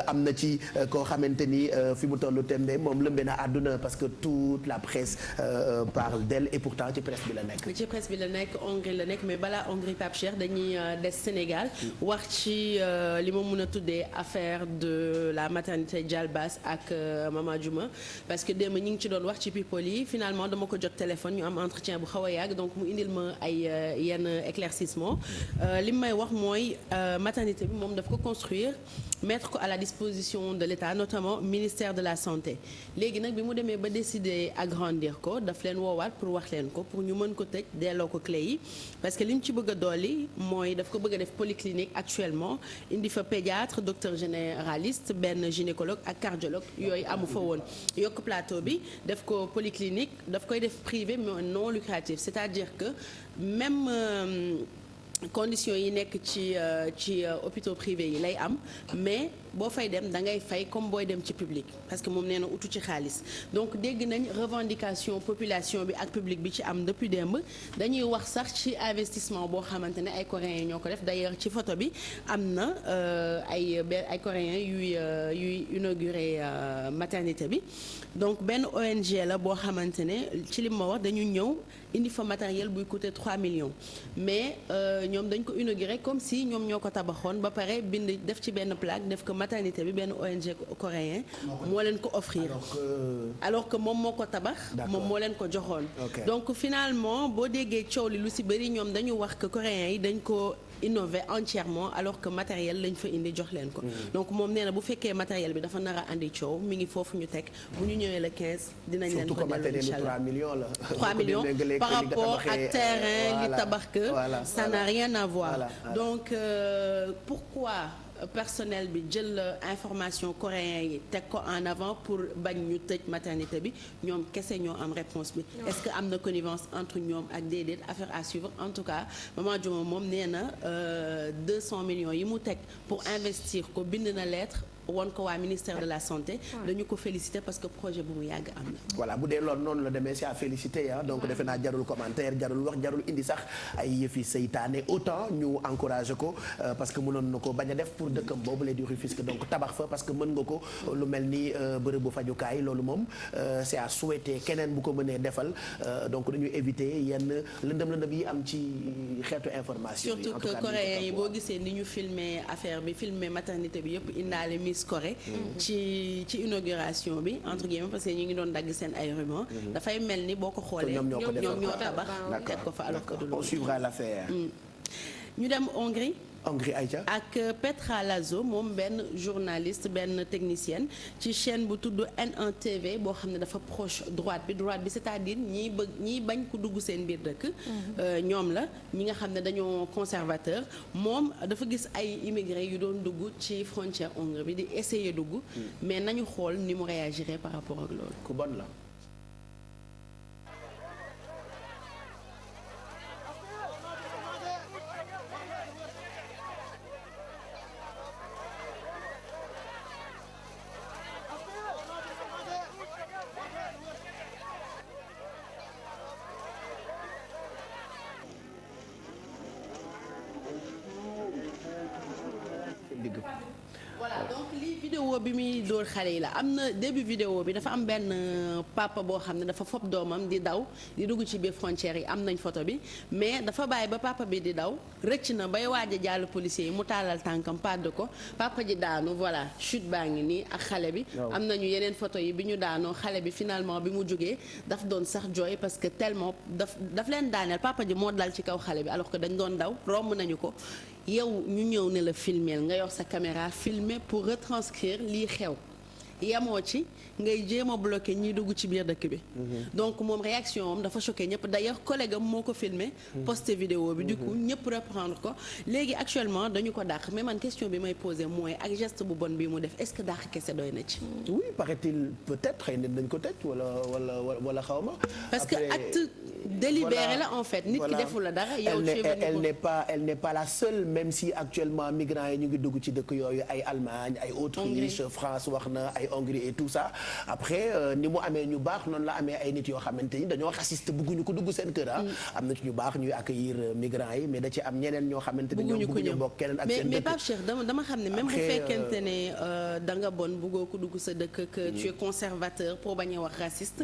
am na ci koo xamante ni fi mu tollu tembe moom lëmbe na àdduna parce que toute la presse parle d'elle et pourtant ci presse bi la nekk. ci presse bi la nekk Hongrie la nekk mais balaa Hongrie Pape Cheikh dañuy des Sénégal wax ci li ma mën a tuddee affaire de la maternité Dialbas ak Mama Diouma parce que démb ñi ngi ci doon wax ci people yi finalement dama ko jot téléphone ñu am entretien bu xaw a yàgg donc mu indil ma ay yenn éclaircissement li may wax mooy maternité bi moom daf ko construire mettre ko à la disposition de l'État notamment ministère de la santé léegi nag bi mu demee ba décider agrandir ko daf leen woowaat pour wax leen ko pour ñu mën ko tëj delloo ko clé yi parce que li mu ci bëgg a dolli mooy daf ko bëgg a def polyclinique actuellement indi fa pédiatre docteur généraliste benn gynécologue ak cardiologue yooyu amu fa woon yokk plateau bi def ko polyclinique daf koy def privé mais non lucratif c'est-à-dire que même conditions yi nekk ci hôpitaux privés yi lay am mais boo fay dem da ngay fay comme booy dem ci public parce que moom nee na utu ci xaalis donc dégg nañ revendication population bi ak public bi ci am depuis démb dañuy wax sax ci investissement boo xamante ne ay coréens ñoo ko def d'ailleurs ci photo bi am na ay coréens yuy inauguré maternité bi donc benn ONG la boo xamante ne ci li ma wax dañu ñëw indi fa matériel buy coûter 3 millions mais ñoom dañ ko inauguré comme si ñoom ñoo ko tabaxoon ba pare bind def ci benn plaque def ko maternité bi benn ONG coréen moo leen ko offrir alors que moom moo ko tabax moom moo leen ko joxoon donc finalement boo déggee coow li lu ci bëri ñoom dañu wax que coréens yi dañ ko innové entièrement alors que matériel lañ fa indi jox leen ko donc moom nee na bu fekkee matériel bi dafa nar a andi coow mi ngi foofu ñu teg bu ñu ñëwee le 15 dinañ leen ko delloo inchallah 3 millions la 3 millions par rapport ak terrain li tabax que ça n'a rien à voir donc pourquoi personnel bi jël information coréen yi teg ko en avant pour bañ ñu tëj maternité bi ñoom kese ñoo am réponse bi est-ce que am na connivence entre ñoom ak déedéet affaire à suivre en tout cas Maman Diouma moom nee na 200 millions yi mu teg pour investir ko bind na lettre woon ko waa ministère de la santé dañu ko féliciter parce que projet bu mu yàgg am na voilà bu dee loolu noonu la demee c'est à féliciter donc defe naa jarul commentaire jarul wax jarul indi sax ay yëfi seytaane autant ñu encourager ko parce que mënoon na ko bañ a def pour dëkkam boobu la di Rufisque donc tabax fa parce que mën nga ko lu mel ni bërëbu fajukaay loolu moom c'est à souhaiter keneen bu ko mënee defal donc dañuy éviter yenn lëndëm yi am ci xeetu information yi surtout que coréens yi boo gisee ni ñu filmer affaire bi filmer maternité bi yëpp indaale Miss Corée ci inauguration bi entre guillemets parce que ñu ngi doon dagg seen ay rumeurs dafay mel ni boo ko xoolee ñoom ñoo tabax teg ko fa alors que du loolu on suivra l'affaire ñu dem Hongrie Aïcha ak Petra Lazo moom benn journaliste benn technicienne ci chaîne bu tudd N1 TV boo xam ne dafa proche droite bi c'est-à-dire ñiy bañ ku dugg seen biir dëkk ñoom la ñi nga xam ne dañoo conservateur moom dafa gis ay immigrés yu doon dugg ci frontière Hongrie bi di essayer dugg mais nañu xool ni mu réagirait par rapport ak loolu ku bon la voilà donc lii vidéo bi muy dóor xale yi la am na début vidéo bi dafa am benn papa boo xam ne dafa fob doomam di daw di dugg ci biir frontière yi am nañ photo bi mais dafa bàyyi ba papa bi di daw rëcc na bay waaj a jàll policier yi mu taalal tànkam pàdd ko papa ji daanu voilà chute baa ngi nii ak xale bi am nañu yeneen photo yi bi ñu daanoo xale bi finalement bi mu jógee daf doon sax jooy parce que tellement daf leen daaneel papa ji moo dal ci kaw xale bi alors que dañ doon daw romb nañu ko yow ñu ñëw ne la filmer nga yor sa caméra filmer pour retranscrire lii xew yamoo ci ngay jéem a bloqué ñiy dugg ci biir dëkk bi donc moom réaction am dafa choqué ñëpp d'ailleurs collègue am moo ko filmé posté vidéo bi du coup ñëpp reprendre ko léegi actuellement dañu ko dàq mais man question bi may posé mooy ak geste bu bon bi mu def est-ce que dàq kese doy na ci oui paraît-il peut-être xëy na dañ ko tëj wala xaw ma parce que acte délibéré la en fait nit ki deful la dara yow elle n'est pas la seule même si actuellement migrants yi ñu ngi dugg ci dëkk yooyu ay Allemagne ay Autriche France wax na ay Hongrie et tout ça après ni mu amee ñu baax noonu la amee ay nit yoo xamante ni dañoo raciste bëgguñu ko dugg seen kër am na ci ñu baax ñuy accueillir migrants yi mais da ci am ñeneen ñoo xamante ni ñoom bëgguñu bokk keneen ak seen dëkk mais Pape Cheikh dama xam ne même bu fekkente ne da nga bon bëggoo ko dugg sa dëkk que tu es conservateur pour bañ a wax raciste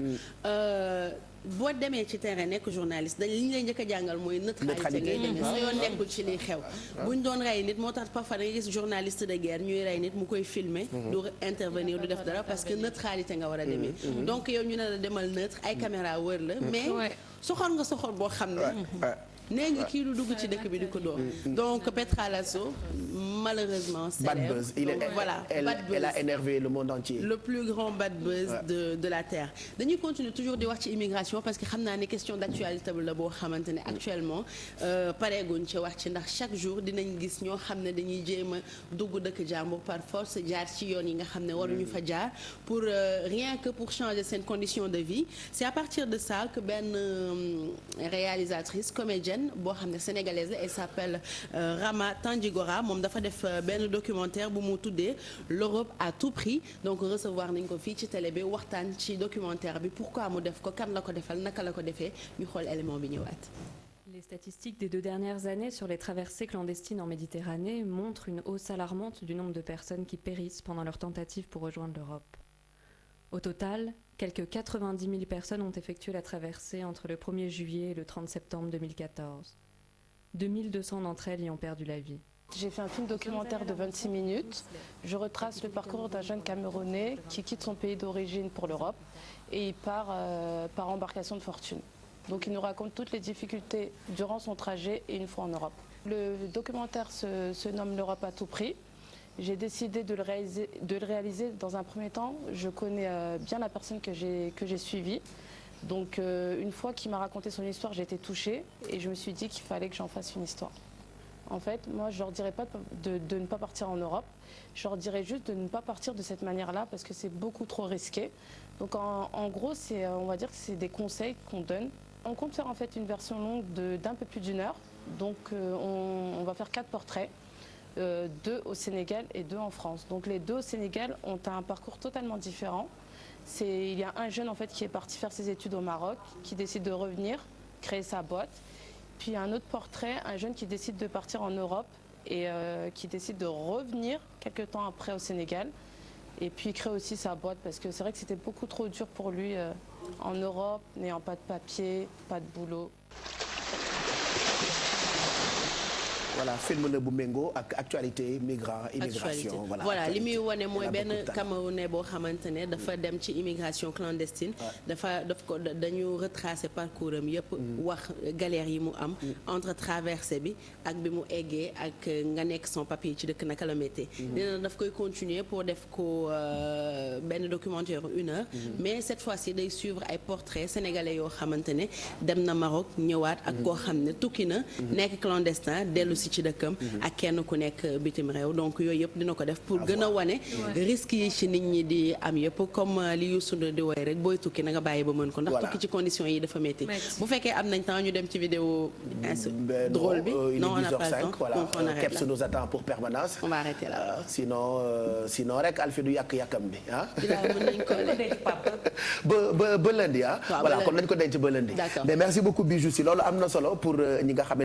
boo demee ci terrain nekk journaliste dañ li ñu lay njëkk a jàngal mooy neutralité ngay demee sa yoon nekkul ci liy xew buñ doon rey nit moo tax parfois da ngay gis journaliste de guerre ñuy rey nit mu koy filmer du intervenir du def dara parce que neutralité nga war a demee donc yow ñu ne la demal neutre ay caméra wër la mais soxor nga soxor boo xam ne nee nga kii du dugg ci dëkk bi di ko door donc Petra Lasso malheureusement célèbre elle a énervé le monde entier le plus grand bad buzz de la terre dañuy continuer toujours di wax ci immigration parce que xam naa ne question d'actualité la boo xamante ne actuellement pareeguñ ci wax ci ndax chaque jour dinañ gis ñoo xam ne dañuy jéem a dugg dëkk jàmbur par force jaar ci yoon yi nga xam ne waruñu fa jaar pour rien que pour changer seen condition de vie c'est à partir de ça que benn réalisatrice comédienne boo xam ne sénégalaise la elle s'appelle Rama Tandjigora moom dafa def benn documentaire bu mu tuddee l'Europe à tout prix donc recevoir nañ ko fii ci télé bi waxtaan ci documentaire bi pourquoi mu def ko kan la ko defal naka la ko defee ñu xool élément bi ñëwaat. Les statistiques des 2 dernières années sur les traversées clandestines en Méditerranée montrent une hausse alarmante du nombre de personnes qui périssent pendant leur tentative pour rejoindre l'Europe. Au total, quelques 90 000 personnes ont effectué la traversée entre le 1er juillet et le 30 septembre 2014. 2200 d'entre elles y ont perdu la vie. J'ai fait un film documentaire de 26 minutes. Je retrace le parcours d'un jeune Camerounais qui quitte son pays d'origine pour l'Europe et il part par embarcation de fortune. Donc il nous raconte toutes les difficultés durant son trajet et une fois en Europe. Le documentaire se nomme l'Europe à tout prix. J'ai décidé de le réaliser dans un premier temps. Je connais bien la personne que j'ai suivie. Donc une fois qu'il m'a raconté son histoire, j'ai été touchée et je me suis dit qu'il fallait que j'en fasse une histoire. En fait, moi, je leur dirais pas de ne pas partir en Europe. Je leur dirais juste de ne pas partir de cette manière-là parce que c'est beaucoup trop risqué. Donc en gros, on va dire que c'est des conseils qu'on donne. On compte faire en fait une version longue d'un peu plus d'1 heure. Donc on va faire 4 portraits. 2 au Sénégal et 2 en France. Donc les 2 au Sénégal ont un parcours totalement différent. Il y a un jeune en fait qui est parti faire ses études au Maroc, qui décide de revenir, créer sa boîte. Puis un autre portrait, un jeune qui décide de partir en Europe et qui décide de revenir quelques temps après au Sénégal. Et puis il crée aussi sa boîte parce que c'est vrai que c'était beaucoup trop dur pour lui en Europe, n'ayant pas de papier, pas de boulot. voilà film la bu méngoo ak actualité migrant immigration. voilà li muy wane mooy benn Camerounais boo xamante ne dafa dem ci immigration clandestine. dañu retracer parcours am yëpp. wax galère yi mu am. entre traversée bi ak bi mu eggee ak nga nekk sans papier ci dëkk naka la méttee. nee na daf koy continuer pour def ko benn documentaire 1 heure. mais cette fois-ci day suivre ay portraits sénégalais yoo xamante ne dem na Maroc ñëwaat ak koo xam ne tukki na. nekk clandestin dellu ci dëkkam ak kenn ku nekk bitim réew donc yooyu yëpp dina ko def pour gën a wane risques yi ci nit ñi di am yëpp comme li Youssou Ndour di woy rek booy tukki na nga bàyyi ba mën ko ndax tukki ci conditions yi dafa métti bu fekkee am nañ temps ñu dem ci vidéo drôle bi non on n'a pas le temps donc on arrête là. Kebs nous attend pour permanence. On va arrêter là. Sinon rek Alfie du yàkkam bi ah. mën nañ ko ba lundi ah. voilà kon nañ ko denc ba lundi. mais merci beaucoup Bijou si loolu am na solo pour ñi nga xam